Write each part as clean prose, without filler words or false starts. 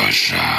Russia.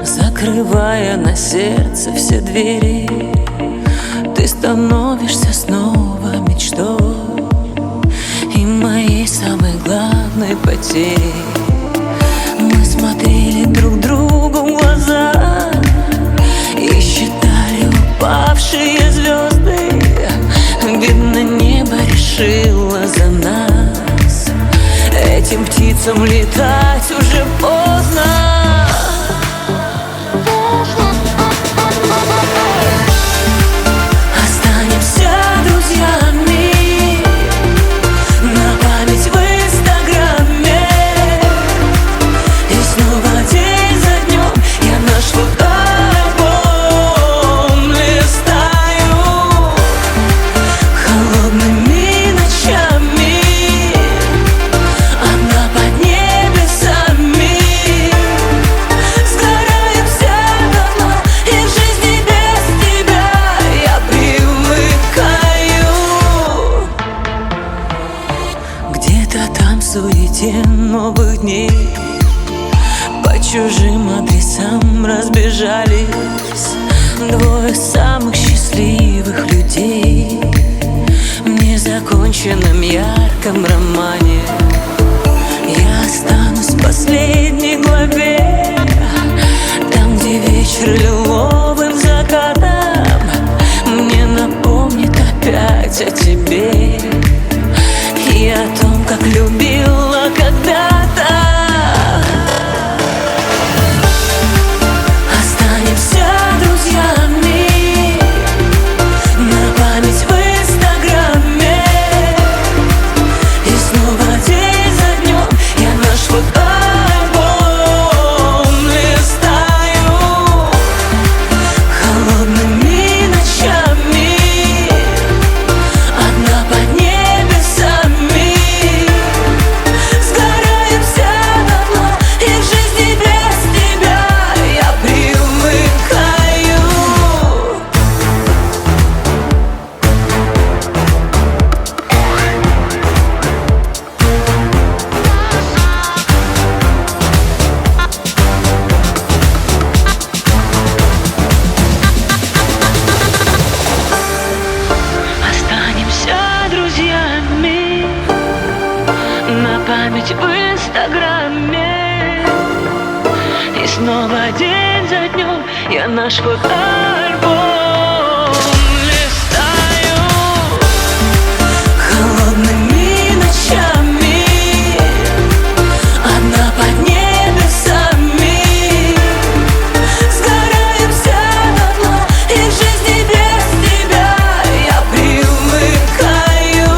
Закрывая на сердце все двери, ты становишься снова мечтой и моей самой главной потерей. Мы смотрели друг другу в глаза и считали упавшие звезды. Видно, небо решило за нас. Этим птицам летать уже поздно. Ночами, она под небесами. чужим адресам разбежались двое самых счастливых людей в незаконченном ярком романе. Я останусь в последней главе, там, где вечер лиловым закатом мне напомнит опять о тебе и о том, как любила когда-то. Останемся друзьями на память в Инстаграме, и снова день за днем я наш фотоальбом листаю холодными ночами, одна под небесами. Сгораемся дотла, и в жизни без тебя я привыкаю. Останемся друзьями на память в Инстаграме, и снова день за днем я наш фотоальбом листаю холодными ночами, одна под небесами. Сгораемся дотла, и в жизни без тебя я привыкаю.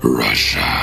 Russia.